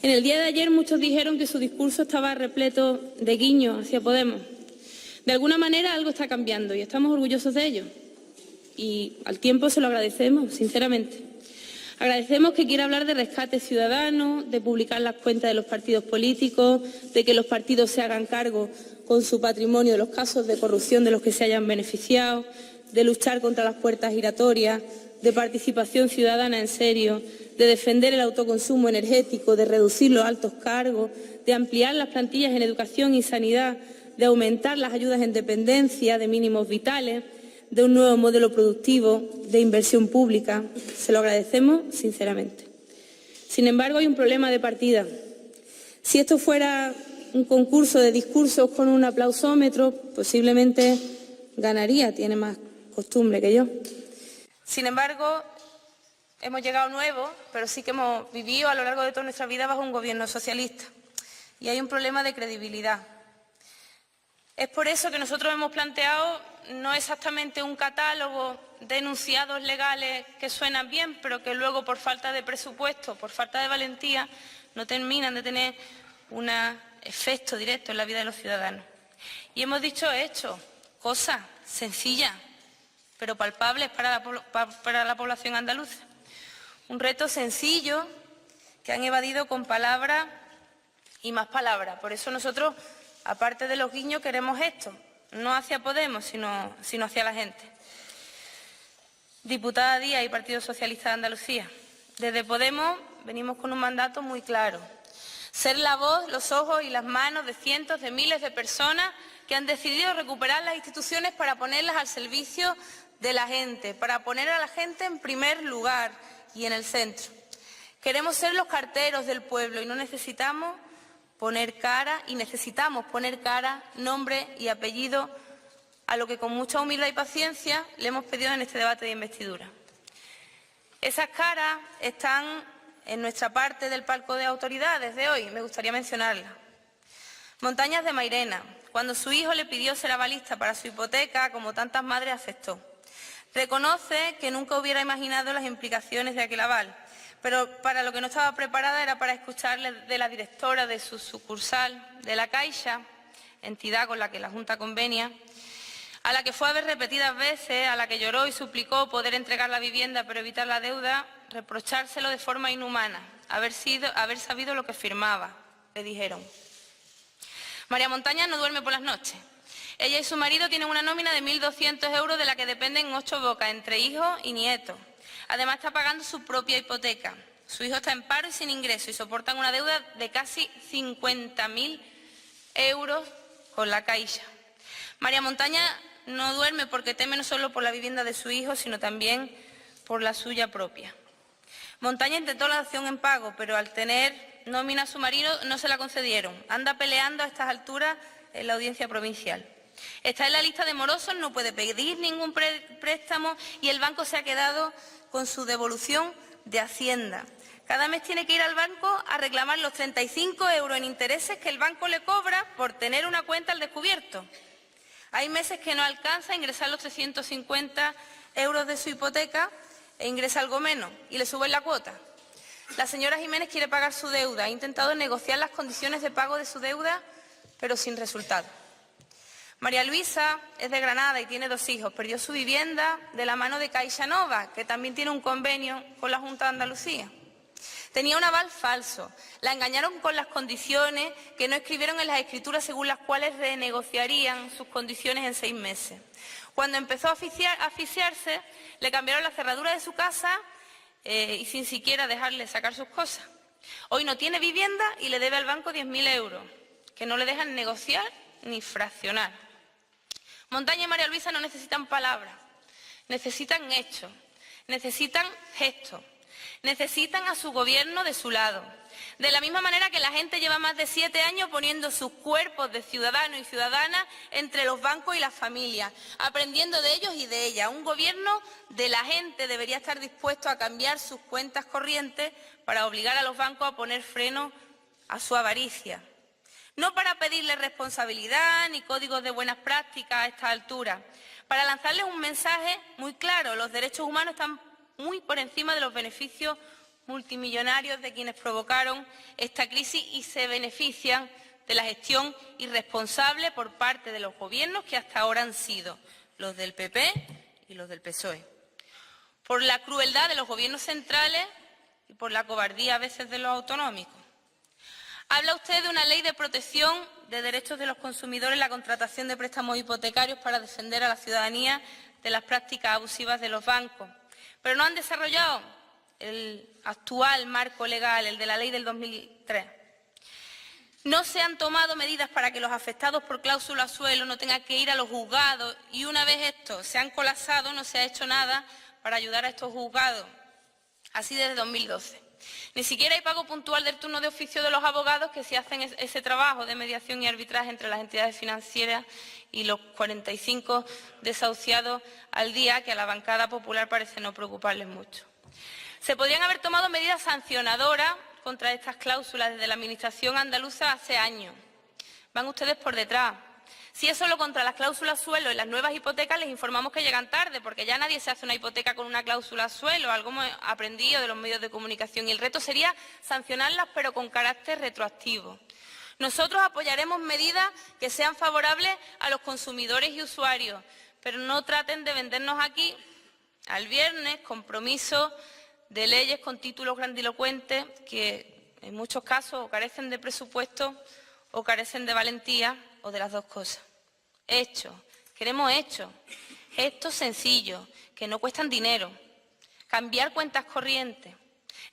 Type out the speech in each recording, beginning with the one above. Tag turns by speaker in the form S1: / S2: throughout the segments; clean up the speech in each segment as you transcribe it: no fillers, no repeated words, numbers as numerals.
S1: En el día de ayer muchos dijeron que su discurso estaba repleto de guiños hacia Podemos. De alguna manera algo está cambiando y estamos orgullosos de ello. Y al tiempo se lo agradecemos, sinceramente. Agradecemos que quiera hablar de rescate ciudadano, de publicar las cuentas de los partidos políticos, de que los partidos se hagan cargo con su patrimonio de los casos de corrupción de los que se hayan beneficiado, de luchar contra las puertas giratorias, de participación ciudadana en serio, de defender el autoconsumo energético, de reducir los altos cargos, de ampliar las plantillas en educación y sanidad, de aumentar las ayudas en dependencia, de mínimos vitales, de un nuevo modelo productivo, de inversión pública. Se lo agradecemos sinceramente. Sin embargo, hay un problema de partida. Si esto fuera un concurso de discursos con un aplausómetro, posiblemente ganaría, tiene más costumbre que yo. Sin embargo, hemos llegado nuevos, pero sí que hemos vivido a lo largo de toda nuestra vida bajo un gobierno socialista. Y hay un problema de credibilidad. Es por eso que nosotros hemos planteado no exactamente un catálogo de enunciados legales que suenan bien, pero que luego por falta de presupuesto, por falta de valentía, no terminan de tener un efecto directo en la vida de los ciudadanos. Y hemos dicho hechos, cosas sencillas, pero palpables para la población andaluza. Un reto sencillo que han evadido con palabras y más palabras. Por eso nosotros, aparte de los guiños, queremos esto, no hacia Podemos, sino hacia la gente. Diputada Díaz y Partido Socialista de Andalucía, desde Podemos venimos con un mandato muy claro. Ser la voz, los ojos y las manos de cientos de miles de personas que han decidido recuperar las instituciones para ponerlas al servicio de la gente, para poner a la gente en primer lugar y en el centro. Queremos ser los carteros del pueblo y no necesitamos poner cara, nombre y apellido a lo que con mucha humildad y paciencia le hemos pedido en este debate de investidura. Esas caras están en nuestra parte del palco de autoridades de hoy, me gustaría mencionarlas. Montañas de Mairena, cuando su hijo le pidió ser avalista para su hipoteca, como tantas madres, aceptó. Reconoce que nunca hubiera imaginado las implicaciones de aquel aval, pero para lo que no estaba preparada era para escucharle de la directora de su sucursal de la Caixa, entidad con la que la Junta convenia, a la que fue a ver repetidas veces, a la que lloró y suplicó poder entregar la vivienda pero evitar la deuda, reprochárselo de forma inhumana, haber sabido lo que firmaba, le dijeron. María Montaña no duerme por las noches. Ella y su marido tienen una nómina de 1.200 euros de la que dependen 8 bocas, entre hijos y nietos. Además está pagando su propia hipoteca. Su hijo está en paro y sin ingreso y soportan una deuda de casi 50.000 euros con la Caixa. María Montaña no duerme porque teme no solo por la vivienda de su hijo, sino también por la suya propia. Montaña intentó la dación en pago, pero al tener nómina a su marido no se la concedieron. Anda peleando a estas alturas en la audiencia provincial. Está en la lista de morosos, no puede pedir ningún préstamo y el banco se ha quedado con su devolución de Hacienda. Cada mes tiene que ir al banco a reclamar los 35 euros en intereses que el banco le cobra por tener una cuenta al descubierto. Hay meses que no alcanza a ingresar los 350 euros de su hipoteca e ingresa algo menos y le suben la cuota. La señora Jiménez quiere pagar su deuda, ha intentado negociar las condiciones de pago de su deuda, pero sin resultado. María Luisa es de Granada y tiene 2 hijos. Perdió su vivienda de la mano de Caixa Nova, que también tiene un convenio con la Junta de Andalucía. Tenía un aval falso. La engañaron con las condiciones que no escribieron en las escrituras según las cuales renegociarían sus condiciones en 6 meses. Cuando empezó a asfixiarse, le cambiaron la cerradura de su casa y sin siquiera dejarle sacar sus cosas. Hoy no tiene vivienda y le debe al banco 10.000 euros, que no le dejan negociar ni fraccionar. Montaña y María Luisa no necesitan palabras, necesitan hechos, necesitan gestos, necesitan a su gobierno de su lado. De la misma manera que la gente lleva más de 7 años poniendo sus cuerpos de ciudadanos y ciudadanas entre los bancos y las familias, aprendiendo de ellos y de ellas. Un gobierno de la gente debería estar dispuesto a cambiar sus cuentas corrientes para obligar a los bancos a poner freno a su avaricia. No para pedirles responsabilidad ni códigos de buenas prácticas a esta altura, para lanzarles un mensaje muy claro: los derechos humanos están muy por encima de los beneficios multimillonarios de quienes provocaron esta crisis y se benefician de la gestión irresponsable por parte de los gobiernos que hasta ahora han sido los del PP y los del PSOE. Por la crueldad de los gobiernos centrales y por la cobardía a veces de los autonómicos. Habla usted de una ley de protección de derechos de los consumidores en la contratación de préstamos hipotecarios para defender a la ciudadanía de las prácticas abusivas de los bancos. Pero no han desarrollado el actual marco legal, el de la ley del 2003. No se han tomado medidas para que los afectados por cláusula suelo no tengan que ir a los juzgados y una vez estos se han colapsado no se ha hecho nada para ayudar a estos juzgados. Así desde 2012. Ni siquiera hay pago puntual del turno de oficio de los abogados que sí hacen ese trabajo de mediación y arbitraje entre las entidades financieras y los 45 desahuciados al día que a la bancada popular parece no preocuparles mucho. Se podrían haber tomado medidas sancionadoras contra estas cláusulas desde la Administración andaluza hace años. Van ustedes por detrás. Si es solo contra las cláusulas suelo y las nuevas hipotecas, les informamos que llegan tarde, porque ya nadie se hace una hipoteca con una cláusula suelo, algo hemos aprendido de los medios de comunicación, y el reto sería sancionarlas, pero con carácter retroactivo. Nosotros apoyaremos medidas que sean favorables a los consumidores y usuarios, pero no traten de vendernos aquí, al viernes, compromisos de leyes con títulos grandilocuentes que en muchos casos o carecen de presupuesto o carecen de valentía o de las dos cosas. Hechos, queremos hechos, gestos sencillos, que no cuestan dinero, cambiar cuentas corrientes,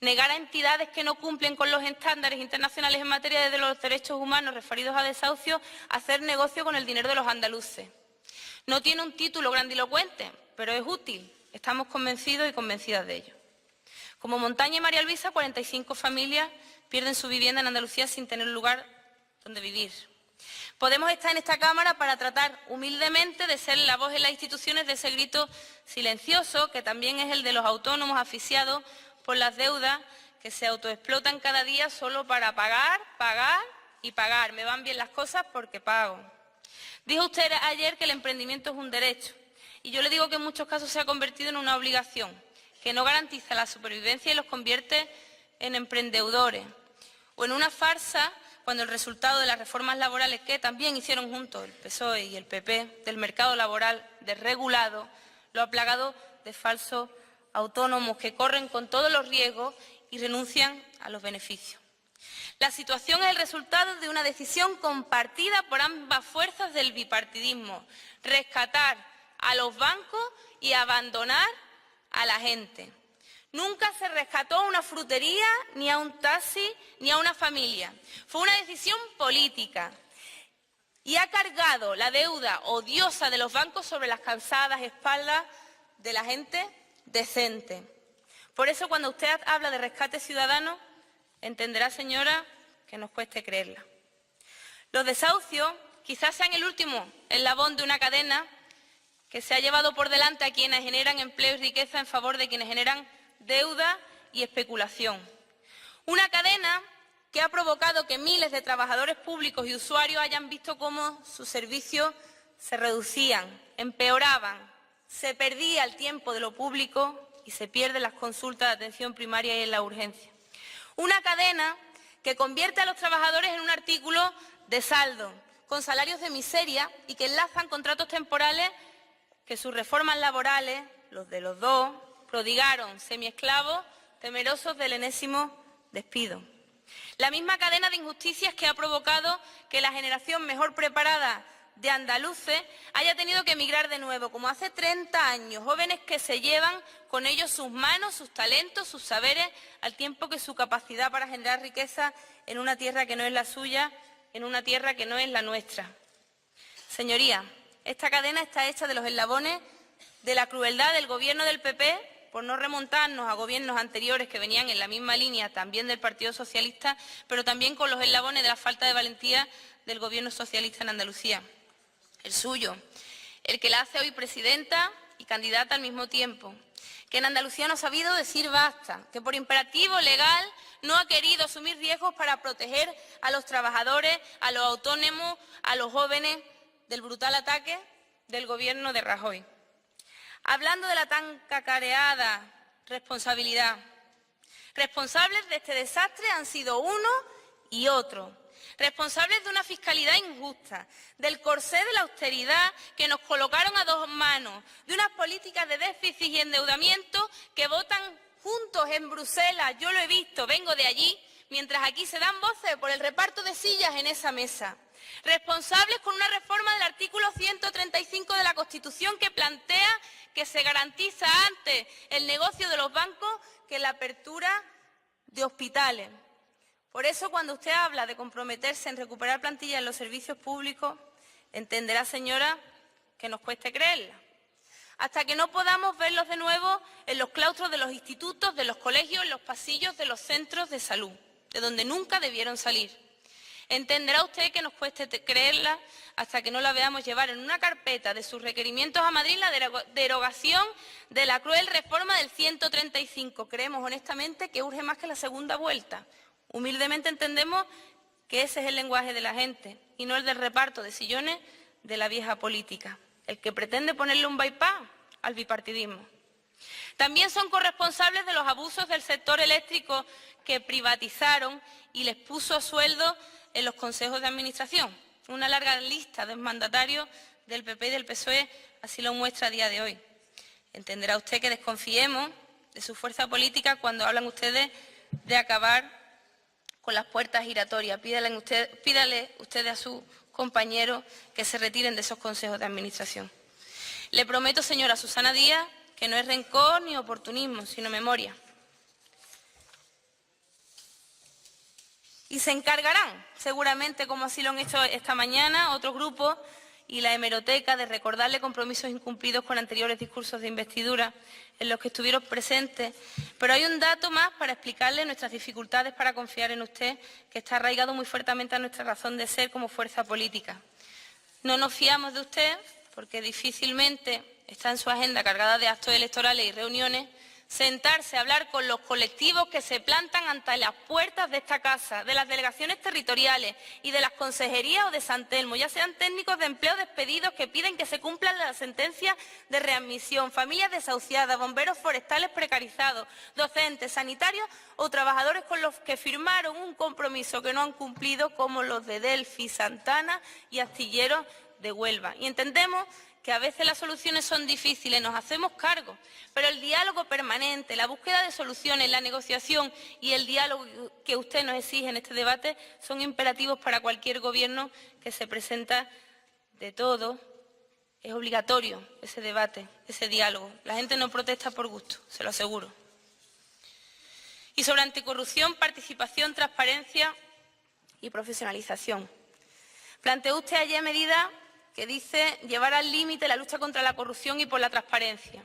S1: negar a entidades que no cumplen con los estándares internacionales en materia de los derechos humanos referidos a desahucio, hacer negocio con el dinero de los andaluces. No tiene un título grandilocuente, pero es útil, estamos convencidos y convencidas de ello. Como Montaña y María Luisa, 45 familias pierden su vivienda en Andalucía sin tener lugar donde vivir. Podemos estar en esta Cámara para tratar humildemente de ser la voz en las instituciones de ese grito silencioso, que también es el de los autónomos asfixiados por las deudas que se autoexplotan cada día solo para pagar, pagar y pagar. Me van bien las cosas porque pago. Dijo usted ayer que el emprendimiento es un derecho y yo le digo que en muchos casos se ha convertido en una obligación, que no garantiza la supervivencia y los convierte en emprendedores o en una farsa cuando el resultado de las reformas laborales que también hicieron juntos el PSOE y el PP del mercado laboral desregulado lo ha plagado de falsos autónomos que corren con todos los riesgos y renuncian a los beneficios. La situación es el resultado de una decisión compartida por ambas fuerzas del bipartidismo, rescatar a los bancos y abandonar a la gente. Nunca se rescató a una frutería, ni a un taxi, ni a una familia. Fue una decisión política y ha cargado la deuda odiosa de los bancos sobre las cansadas espaldas de la gente decente. Por eso, cuando usted habla de rescate ciudadano, entenderá, señora, que nos cueste creerla. Los desahucios quizás sean el último eslabón de una cadena que se ha llevado por delante a quienes generan empleo y riqueza en favor de quienes generan deuda y especulación. Una cadena que ha provocado que miles de trabajadores públicos y usuarios hayan visto cómo sus servicios se reducían, empeoraban, se perdía el tiempo de lo público y se pierden las consultas de atención primaria y en la urgencia. Una cadena que convierte a los trabajadores en un artículo de saldo, con salarios de miseria y que enlazan contratos temporales que sus reformas laborales, los de los dos, prodigaron semiesclavos temerosos del enésimo despido. La misma cadena de injusticias que ha provocado que la generación mejor preparada de andaluces haya tenido que emigrar de nuevo, como hace 30 años, jóvenes que se llevan con ellos sus manos, sus talentos, sus saberes, al tiempo que su capacidad para generar riqueza en una tierra que no es la suya, en una tierra que no es la nuestra. Señorías, esta cadena está hecha de los eslabones de la crueldad del Gobierno del PP, por no remontarnos a gobiernos anteriores que venían en la misma línea, también del Partido Socialista, pero también con los eslabones de la falta de valentía del Gobierno socialista en Andalucía. El suyo, el que la hace hoy presidenta y candidata al mismo tiempo, que en Andalucía no ha sabido decir basta, que por imperativo legal no ha querido asumir riesgos para proteger a los trabajadores, a los autónomos, a los jóvenes del brutal ataque del Gobierno de Rajoy. Hablando de la tan cacareada responsabilidad, Responsables de este desastre han sido uno y otro. Responsables de una fiscalidad injusta, del corsé de la austeridad que nos colocaron a dos manos, de unas políticas de déficit y endeudamiento que votan juntos en Bruselas. Yo lo he visto, vengo de allí, mientras aquí se dan voces por el reparto de sillas en esa mesa. Responsables con una reforma del artículo 135 de la Constitución que plantea que se garantiza antes el negocio de los bancos que la apertura de hospitales. Por eso, cuando usted habla de comprometerse en recuperar plantillas en los servicios públicos, entenderá, señora, que nos cueste creerla. Hasta que no podamos verlos de nuevo en los claustros de los institutos, de los colegios, en los pasillos de los centros de salud, de donde nunca debieron salir. Entenderá usted que nos cueste creerla hasta que no la veamos llevar en una carpeta de sus requerimientos a Madrid la derogación de la cruel reforma del 135. Creemos honestamente que urge más que la segunda vuelta. Humildemente entendemos que ese es el lenguaje de la gente y no el del reparto de sillones de la vieja política, el que pretende ponerle un bypass al bipartidismo. También son corresponsables de los abusos del sector eléctrico que privatizaron y les puso a sueldo en los consejos de administración. Una larga lista de mandatarios del PP y del PSOE así lo muestra a día de hoy. Entenderá usted que desconfiemos de su fuerza política cuando hablan ustedes de acabar con las puertas giratorias. Pídale ustedes a sus compañeros que se retiren de esos consejos de administración. Le prometo, señora Susana Díaz, que no es rencor ni oportunismo, sino memoria. Y se encargarán, seguramente, como así lo han hecho esta mañana, otros grupos y la hemeroteca, de recordarle compromisos incumplidos con anteriores discursos de investidura en los que estuvieron presentes. Pero hay un dato más para explicarle nuestras dificultades para confiar en usted, que está arraigado muy fuertemente a nuestra razón de ser como fuerza política. No nos fiamos de usted porque difícilmente está en su agenda cargada de actos electorales y reuniones sentarse a hablar con los colectivos que se plantan ante las puertas de esta casa, de las delegaciones territoriales y de las consejerías o de San Telmo, ya sean técnicos de empleo despedidos que piden que se cumplan las sentencias de readmisión, familias desahuciadas, bomberos forestales precarizados, docentes, sanitarios o trabajadores con los que firmaron un compromiso que no han cumplido, como los de Delfi, Santana y Astilleros de Huelva. Y entendemos que a veces las soluciones son difíciles, nos hacemos cargo, pero el diálogo permanente, la búsqueda de soluciones, la negociación y el diálogo que usted nos exige en este debate son imperativos para cualquier gobierno que se presenta. De todo, es obligatorio ese debate, ese diálogo. La gente no protesta por gusto, se lo aseguro. Y sobre anticorrupción, participación, transparencia y profesionalización. Planteó usted ayer medidas que dice llevar al límite la lucha contra la corrupción y por la transparencia.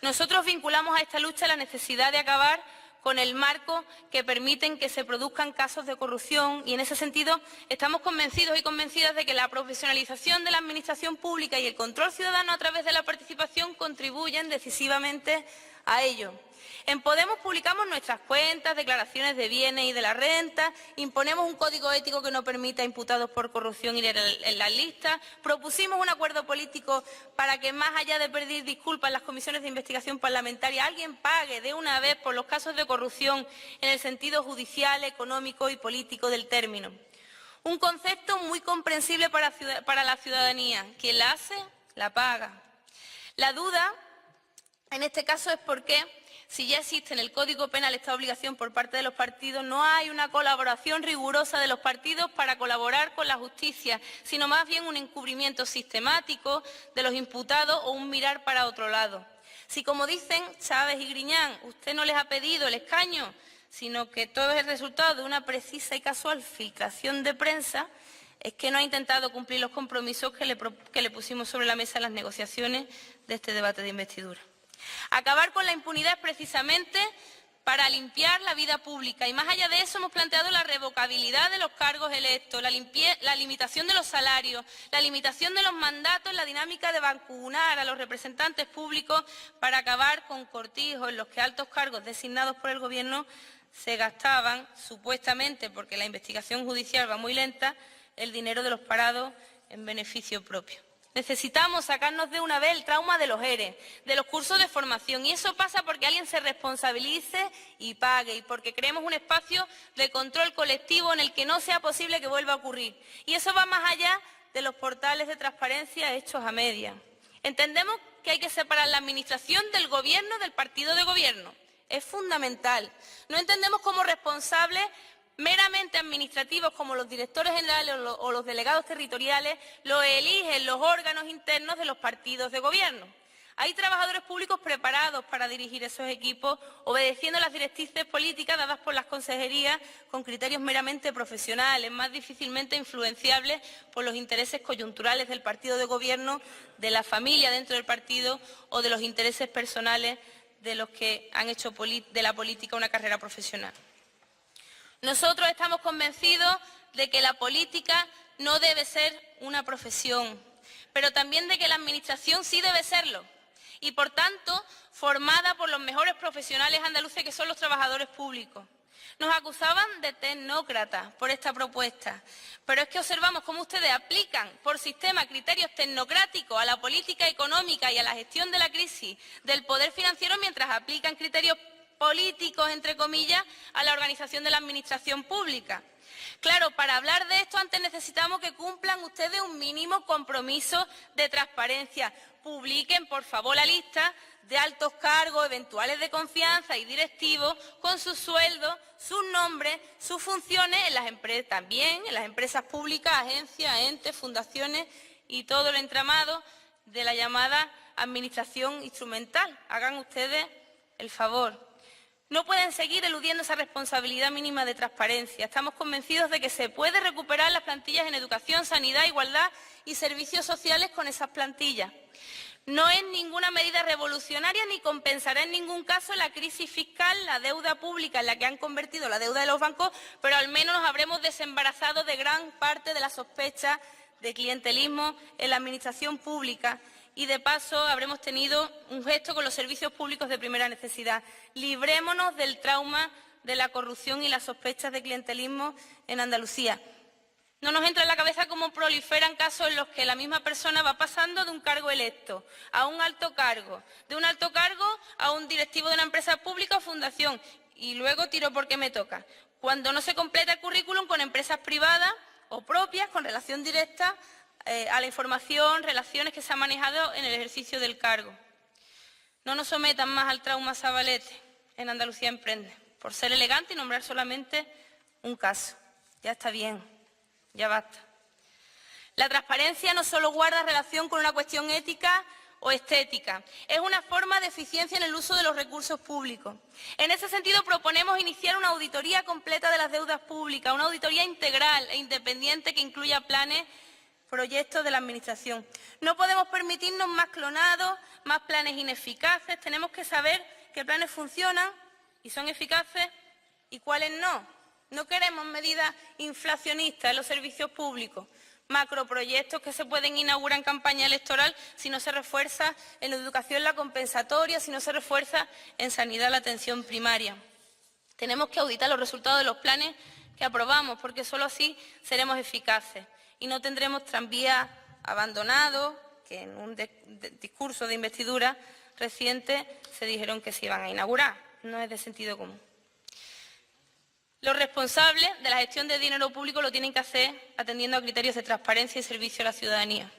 S1: Nosotros vinculamos a esta lucha la necesidad de acabar con el marco que permiten que se produzcan casos de corrupción y en ese sentido estamos convencidos y convencidas de que la profesionalización de la administración pública y el control ciudadano a través de la participación contribuyen decisivamente a ello. En Podemos publicamos nuestras cuentas, declaraciones de bienes y de la renta, imponemos un código ético que no permita a imputados por corrupción ir en las listas, propusimos un acuerdo político para que, más allá de pedir disculpas en las comisiones de investigación parlamentaria, alguien pague de una vez por los casos de corrupción en el sentido judicial, económico y político del término. Un concepto muy comprensible para la ciudadanía. Quien la hace, la paga. La duda, en este caso, es por qué, si ya existe en el Código Penal esta obligación por parte de los partidos, no hay una colaboración rigurosa de los partidos para colaborar con la justicia, sino más bien un encubrimiento sistemático de los imputados o un mirar para otro lado. Si, como dicen Chávez y Griñán, usted no les ha pedido el escaño, sino que todo es el resultado de una precisa y casual filtración de prensa, es que no ha intentado cumplir los compromisos que le pusimos sobre la mesa en las negociaciones de este debate de investidura. Acabar con la impunidad es precisamente para limpiar la vida pública y más allá de eso hemos planteado la revocabilidad de los cargos electos, la limitación de los salarios, la limitación de los mandatos, la dinámica de vacunar a los representantes públicos para acabar con cortijos en los que altos cargos designados por el Gobierno se gastaban, supuestamente porque la investigación judicial va muy lenta, el dinero de los parados en beneficio propio. Necesitamos sacarnos de una vez el trauma de los ERE, de los cursos de formación. Y eso pasa porque alguien se responsabilice y pague, y porque creemos un espacio de control colectivo en el que no sea posible que vuelva a ocurrir. Y eso va más allá de los portales de transparencia hechos a media. Entendemos que hay que separar la administración del gobierno del partido de gobierno. Es fundamental. No entendemos como responsables meramente administrativos como los directores generales o los delegados territoriales lo eligen los órganos internos de los partidos de gobierno. Hay trabajadores públicos preparados para dirigir esos equipos, obedeciendo las directrices políticas dadas por las consejerías con criterios meramente profesionales, más difícilmente influenciables por los intereses coyunturales del partido de gobierno, de la familia dentro del partido o de los intereses personales de los que han hecho de la política una carrera profesional. Nosotros estamos convencidos de que la política no debe ser una profesión, pero también de que la administración sí debe serlo y, por tanto, formada por los mejores profesionales andaluces que son los trabajadores públicos. Nos acusaban de tecnócratas por esta propuesta, pero es que observamos cómo ustedes aplican por sistema criterios tecnocráticos a la política económica y a la gestión de la crisis del poder financiero mientras aplican criterios políticos, entre comillas, a la organización de la administración pública. Claro, para hablar de esto antes necesitamos que cumplan ustedes un mínimo compromiso de transparencia. Publiquen, por favor, la lista de altos cargos, eventuales de confianza y directivos con sus sueldos, sus nombres, sus funciones en las empresas, también en las empresas públicas, agencias, entes, fundaciones y todo el entramado de la llamada administración instrumental. Hagan ustedes el favor. No pueden seguir eludiendo esa responsabilidad mínima de transparencia. Estamos convencidos de que se puede recuperar las plantillas en educación, sanidad, igualdad y servicios sociales con esas plantillas. No es ninguna medida revolucionaria ni compensará en ningún caso la crisis fiscal, la deuda pública en la que han convertido la deuda de los bancos, pero al menos nos habremos desembarazado de gran parte de la sospecha de clientelismo en la administración pública. Y, de paso, habremos tenido un gesto con los servicios públicos de primera necesidad. Librémonos del trauma de la corrupción y las sospechas de clientelismo en Andalucía. No nos entra en la cabeza cómo proliferan casos en los que la misma persona va pasando de un cargo electo a un alto cargo, de un alto cargo a un directivo de una empresa pública o fundación, y luego tiro porque me toca, cuando no se completa el currículum con empresas privadas o propias con relación directa a la información, relaciones que se han manejado en el ejercicio del cargo. No nos sometan más al trauma Zabalete en Andalucía Emprende, por ser elegante y nombrar solamente un caso. Ya está bien, ya basta. La transparencia no solo guarda relación con una cuestión ética o estética, es una forma de eficiencia en el uso de los recursos públicos. En ese sentido, proponemos iniciar una auditoría completa de las deudas públicas, una auditoría integral e independiente que incluya planes, proyectos de la Administración. No podemos permitirnos más clonados, más planes ineficaces. Tenemos que saber qué planes funcionan y son eficaces y cuáles no. No queremos medidas inflacionistas en los servicios públicos, macroproyectos que se pueden inaugurar en campaña electoral si no se refuerza en educación la compensatoria, si no se refuerza en sanidad la atención primaria. Tenemos que auditar los resultados de los planes que aprobamos, porque solo así seremos eficaces y no tendremos tranvías abandonados, que en un discurso de investidura reciente se dijeron que se iban a inaugurar. No es de sentido común. Los responsables de la gestión de dinero público lo tienen que hacer atendiendo a criterios de transparencia y servicio a la ciudadanía.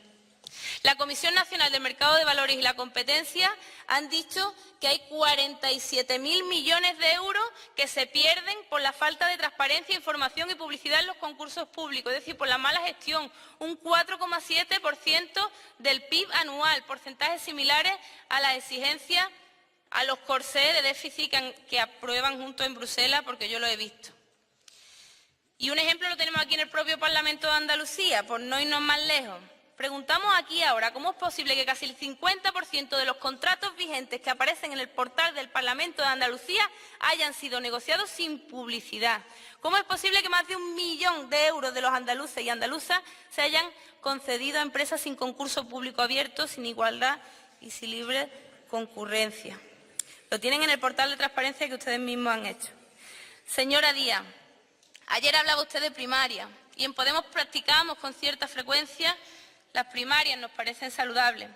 S1: La Comisión Nacional del Mercado de Valores y la Competencia han dicho que hay 47.000 millones de euros que se pierden por la falta de transparencia, información y publicidad en los concursos públicos, es decir, por la mala gestión, un 4,7% del PIB anual, porcentajes similares a las exigencias, a los corsés de déficit que aprueban juntos en Bruselas, porque yo lo he visto. Y un ejemplo lo tenemos aquí en el propio Parlamento de Andalucía, por no irnos más lejos. Preguntamos aquí ahora cómo es posible que casi el 50% de los contratos vigentes que aparecen en el portal del Parlamento de Andalucía hayan sido negociados sin publicidad. ¿Cómo es posible que más de 1 millón de euros de los andaluces y andaluzas se hayan concedido a empresas sin concurso público abierto, sin igualdad y sin libre concurrencia? Lo tienen en el portal de transparencia que ustedes mismos han hecho. Señora Díaz, ayer hablaba usted de primaria y en Podemos practicamos con cierta frecuencia las primarias nos parecen saludables,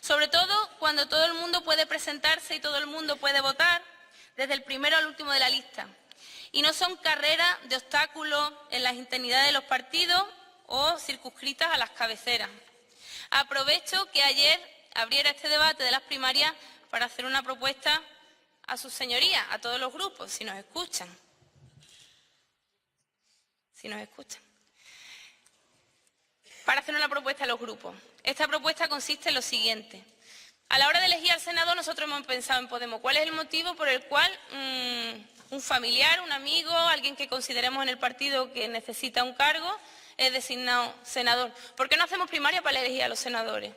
S1: sobre todo cuando todo el mundo puede presentarse y todo el mundo puede votar, desde el primero al último de la lista. Y no son carreras de obstáculos en las interinidades de los partidos o circunscritas a las cabeceras. Aprovecho que ayer abriera este debate de las primarias para hacer una propuesta a sus señorías, a todos los grupos, si nos escuchan. Para hacer una propuesta a los grupos. Esta propuesta consiste en lo siguiente. A la hora de elegir al senador, nosotros hemos pensado en Podemos cuál es el motivo por el cual un familiar, un amigo, alguien que consideremos en el partido que necesita un cargo, es designado senador. ¿Por qué no hacemos primaria para elegir a los senadores?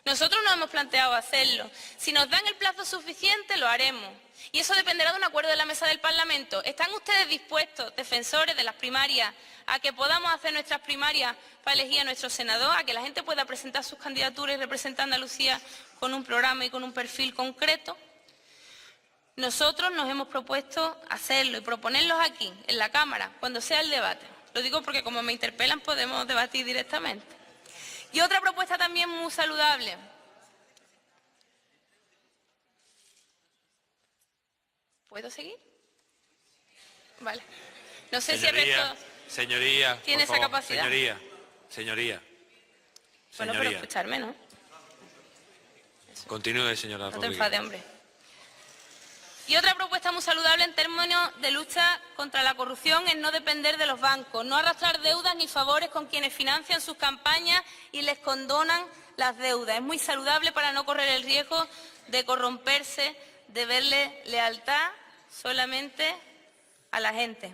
S1: Nosotros nos hemos planteado hacerlo. Si nos dan el plazo suficiente, lo haremos. Y eso dependerá de un acuerdo de la mesa del Parlamento. ¿Están ustedes dispuestos, defensores de las primarias, a que podamos hacer nuestras primarias para elegir a nuestro senador, a que la gente pueda presentar sus candidaturas y representar a Andalucía con un programa y con un perfil concreto? Nosotros nos hemos propuesto hacerlo y proponerlos aquí, en la Cámara, cuando sea el debate. Lo digo porque como me interpelan podemos debatir directamente. Y otra propuesta también muy saludable. ¿Puedo seguir? Vale. No sé si el resto
S2: Señoría,
S1: tiene esa capacidad.
S2: Señoría.
S1: Bueno, pero escucharme, ¿no?
S2: Continúe, señora Rodríguez.
S1: No te enfades, hombre. Y otra propuesta muy saludable en términos de lucha contra la corrupción es no depender de los bancos, no arrastrar deudas ni favores con quienes financian sus campañas y les condonan las deudas. Es muy saludable para no correr el riesgo de corromperse, de verle lealtad solamente a la gente.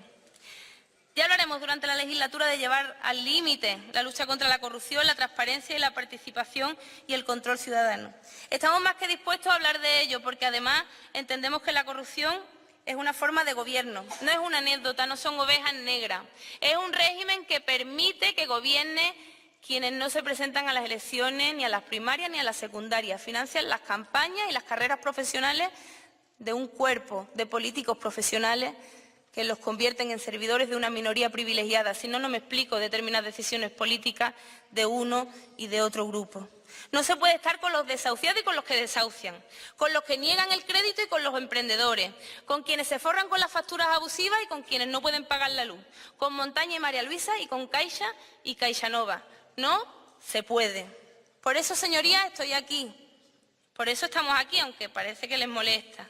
S1: Ya hablaremos durante la legislatura de llevar al límite la lucha contra la corrupción, la transparencia y la participación y el control ciudadano. Estamos más que dispuestos a hablar de ello porque además entendemos que la corrupción es una forma de gobierno, no es una anécdota, no son ovejas negras. Es un régimen que permite que gobierne quienes no se presentan a las elecciones, ni a las primarias ni a las secundarias. Financian las campañas y las carreras profesionales de un cuerpo de políticos profesionales que los convierten en servidores de una minoría privilegiada. Si no, no me explico determinadas decisiones políticas de uno y de otro grupo. No se puede estar con los desahuciados y con los que desahucian, con los que niegan el crédito y con los emprendedores, con quienes se forran con las facturas abusivas y con quienes no pueden pagar la luz, con Montaña y María Luisa y con Caixa y CaixaNova. No se puede. Por eso, señorías, estoy aquí. Por eso estamos aquí, aunque parece que les molesta.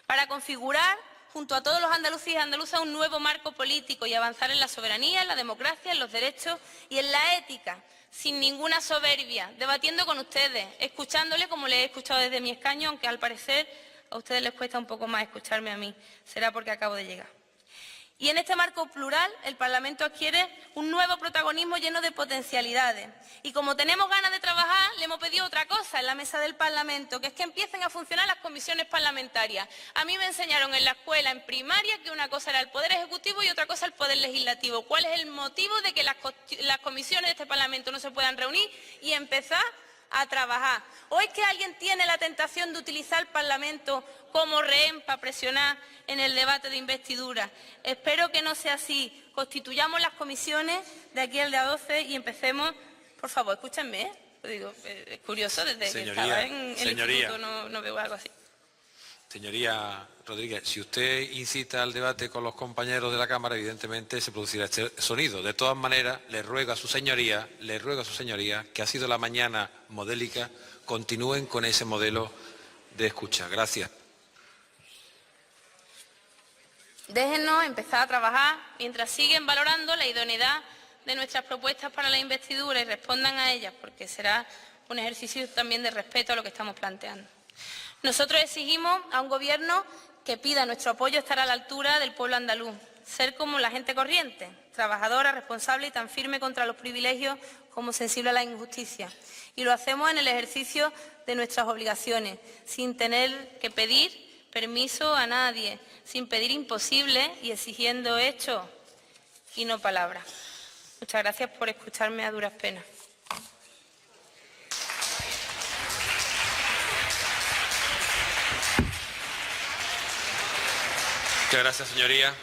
S1: Para configurar junto a todos los andaluces y andaluzas un nuevo marco político y avanzar en la soberanía, en la democracia, en los derechos y en la ética, sin ninguna soberbia, debatiendo con ustedes, escuchándole como les he escuchado desde mi escaño, aunque al parecer a ustedes les cuesta un poco más escucharme a mí, será porque acabo de llegar. Y en este marco plural, el Parlamento adquiere un nuevo protagonismo lleno de potencialidades. Y como tenemos ganas de trabajar, le hemos pedido otra cosa en la mesa del Parlamento, que es que empiecen a funcionar las comisiones parlamentarias. A mí me enseñaron en la escuela, en primaria, que una cosa era el Poder Ejecutivo y otra cosa el Poder Legislativo. ¿Cuál es el motivo de que las comisiones de este Parlamento no se puedan reunir y empezar a trabajar? ¿O es que alguien tiene la tentación de utilizar el Parlamento como rehén para presionar en el debate de investidura? Espero que no sea así. Constituyamos las comisiones de aquí al día 12 y empecemos. Por favor, escúchenme, ¿eh? Digo, es curioso, desde que estaba en el instituto no veo algo así.
S2: Señoría Rodríguez, si usted incita al debate con los compañeros de la Cámara, evidentemente se producirá este sonido. De todas maneras, le ruego a su señoría que ha sido la mañana modélica, continúen con ese modelo de escucha. Gracias.
S1: Déjennos empezar a trabajar mientras siguen valorando la idoneidad de nuestras propuestas para la investidura y respondan a ellas, porque será un ejercicio también de respeto a lo que estamos planteando. Nosotros exigimos a un Gobierno que pida nuestro apoyo estar a la altura del pueblo andaluz, ser como la gente corriente, trabajadora, responsable y tan firme contra los privilegios como sensible a la injusticia. Y lo hacemos en el ejercicio de nuestras obligaciones, sin tener que pedir permiso a nadie, sin pedir imposible y exigiendo hechos y no palabras. Muchas gracias por escucharme a duras penas.
S2: Muchas gracias, señoría.